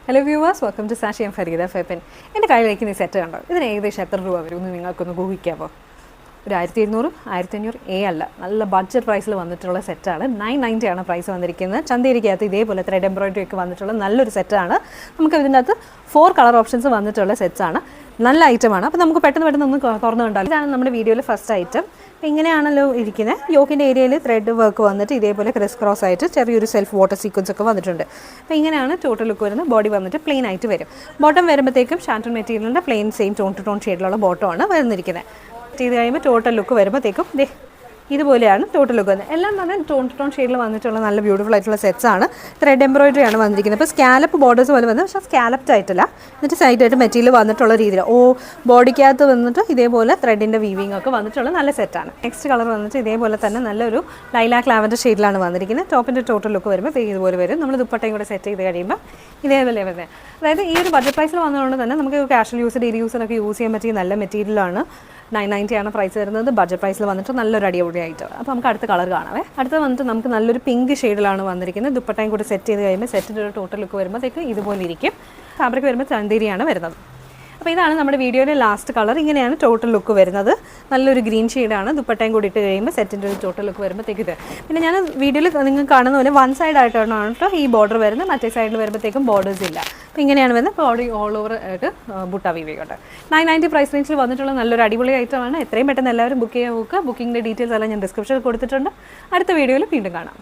Hello viewers, welcome to Sashi and Farida Fepin. എൻ്റെ കയ്യിലേക്ക് ഈ സെറ്റ് കണ്ടോ, ഇതിന് ഏകദേശം എത്ര രൂപ വരും എന്ന് നിങ്ങൾക്കൊന്ന് ഊഹിക്കാമോ? ഒരു 1200 1500 അല്ല, നല്ല ബഡ്ജറ്റ് പ്രൈസിൽ വന്നിട്ടുള്ള സെറ്റാണ്. 990 ആണ് പ്രൈസ് വന്നിരിക്കുന്നത്. ചന്തേരിക്കകത്ത് ഇതേപോലെ ത്രെഡ് എംബ്രോയിഡറി ഒക്കെ വന്നിട്ടുള്ള നല്ലൊരു സെറ്റാണ്. നമുക്ക് ഇതിൻ്റെ അകത്ത് 4 കളർ ഓപ്ഷൻസ് വന്നിട്ടുള്ള സെറ്റ്സാണ്. നല്ല ഐറ്റമാണ്. അപ്പോൾ നമുക്ക് പെട്ടെന്ന് ഒന്ന് തുറന്നു കണ്ടാൽ ഇതാണ് നമ്മുടെ വീഡിയോയിൽ ഫസ്റ്റ് ഐറ്റം. ഇങ്ങനെയാണല്ലോ ഇരിക്കുന്നത്. യോക്കിൻ്റെ ഏരിയയിൽ ത്രെഡ് വർക്ക് വന്നിട്ട് ഇതേപോലെ ക്രിസ് ക്രോസ് ആയിട്ട് ചെറിയൊരു സെൽഫ് വാട്ടർ സീക്വൻസ് ഒക്കെ വന്നിട്ടുണ്ട്. അപ്പോൾ ഇങ്ങനെയാണ് ടോട്ടൽ ലുക്ക് വരുന്നത്. ബോഡി വന്നിട്ട് പ്ലെയിൻ ആയിട്ട് വരും. ബോട്ടം വരുമ്പോഴത്തേക്കും ഷാൻറ്റൺ മെറ്റീരിയലിൻ്റെ plain same tone to tone ഷെയ്ഡിലുള്ള ബോട്ടമാണ് വരുന്നിരിക്കുന്നത്. ചെയ്ത് കഴിയുമ്പോൾ ടോട്ടൽ ലുക്ക് വരുമ്പോഴത്തേക്കും ഇതുപോലെയാണ് ടോട്ടൽ ലുക്ക് വന്നത്. എല്ലാം തന്നെ ടോൺ ടു ടോൺ ഷെയ്ഡിൽ വന്നിട്ടുള്ള നല്ല ബ്യൂട്ടിഫുൾ ആയിട്ടുള്ള സെറ്റ്സ് ആണ്. ത്രെഡ് എംബ്രോയിഡറി ആണ് വന്നിരിക്കുന്നത്. ഇപ്പോൾ സ്കാലപ്പ് ബോർഡേഴ്സ് പോലെ വന്നത്, പക്ഷേ സ്കാലപ്ഡ് ആയിട്ടില്ല. എന്നിട്ട് സൈഡായിട്ട് മെറ്റീരിയൽ വന്നിട്ടുള്ള രീതിയിൽ ബോഡിക്കകത്ത് വന്നിട്ട് ഇതേപോലെ ത്രെഡിൻ്റെ വീവിംഗ് ഒക്കെ വന്നിട്ടുള്ള നല്ല സെറ്റാണ്. നെക്സ്റ്റ് കളർ വന്നിട്ട് ഇതേപോലെ തന്നെ നല്ലൊരു ലൈലാക്ക് ലാവൻഡർ ഷെയ്ഡിലാണ് വന്നിരിക്കുന്നത്. ടോപ്പിൻ്റെ ടോട്ടൽ ലുക്ക് വരുമ്പോൾ ഇതുപോലെ വരും. നമ്മൾ ദുപ്പട്ടയും കൂടെ സെറ്റ് ചെയ്ത് കഴിയുമ്പോൾ ഇതേപോലെ വരുന്നത്. അതായത് ഈ ഒരു ബഡ്ജറ്റ് പ്രൈസിൽ വന്നതുകൊണ്ട് തന്നെ നമുക്ക് കാഷ്വൽ യൂസ് ഡെയിലി യൂസിനൊക്കെ യൂസ് ചെയ്യാൻ പറ്റിയ നല്ല മെറ്റീരിയലാണ്. 990 ആണ് പ്രൈസ് വരുന്നത്. ബഡ്ജറ്റ് പ്രൈസിൽ വന്നിട്ട് നല്ലൊരു അടിപൊളിയായിട്ട്. അപ്പോൾ നമുക്ക് അടുത്ത കളർ കാണാവേ. അടുത്ത വന്നിട്ട് നമുക്ക് നല്ലൊരു പിങ്ക് ഷെയ്ഡിലാണ് വന്നിരിക്കുന്നത്. ദുപ്പട്ടയും കൂടി സെറ്റ് ചെയ്ത് കഴിയുമ്പോൾ സെറ്റിൻ്റെ ഒരു ടോട്ടൽ ലുക്ക് വരുമ്പോഴത്തേക്ക് ഇതുപോലെ ഇരിക്കും. ഫാബ്രിക് വരുമ്പോൾ ചന്തേരിയാണ് വരുന്നത്. അപ്പോൾ ഇതാണ് നമ്മുടെ വീഡിയോയിലെ ലാസ്റ്റ് കളർ. ഇങ്ങനെയാണ് ടോട്ടൽ ലുക്ക് വരുന്നത്. നല്ലൊരു ഗ്രീൻ ഷെയ്ഡാണ്. ദുപ്പട്ടയും കൂടി ഇട്ട് കഴിയുമ്പോൾ സെറ്റിൻ്റെ ഒരു ടോട്ടൽ ലുക്ക് വരുമ്പോഴത്തേക്ക് ഇത്. പിന്നെ ഞാൻ വീഡിയോയിൽ നിങ്ങൾക്ക് കാണുന്ന പോലെ വൺ സൈഡ് ആയിട്ടാണ് കേട്ടോ ഈ ബോർഡർ വരുന്നത്. മറ്റേ സൈഡിൽ വരുമ്പോഴത്തേക്കും ബോർഡേഴ്സ് ഇല്ല. അപ്പോൾ ഇങ്ങനെയാണ് വരുന്നത്. ബോഡി ഓൾ ഓവർ ആയിട്ട് ബുട്ട വീവിയോട്ടെ. 990 പ്രൈസ് റേഞ്ചിൽ വന്നിട്ടുള്ള നല്ലൊരു അടിപൊളി ഐറ്റമാണ്. എത്രയും പെട്ടെന്ന് എല്ലാവരും ബുക്ക് ചെയ്യാൻ നോക്കുക. ബുക്കിങ്ങിൻ്റെ ഡീറ്റെയിൽസ് എല്ലാം ഞാൻ ഡിസ്ക്രിപ്ഷനിൽ കൊടുത്തിട്ടുണ്ട്. അടുത്ത വീഡിയോയിൽ വീണ്ടും കാണാം.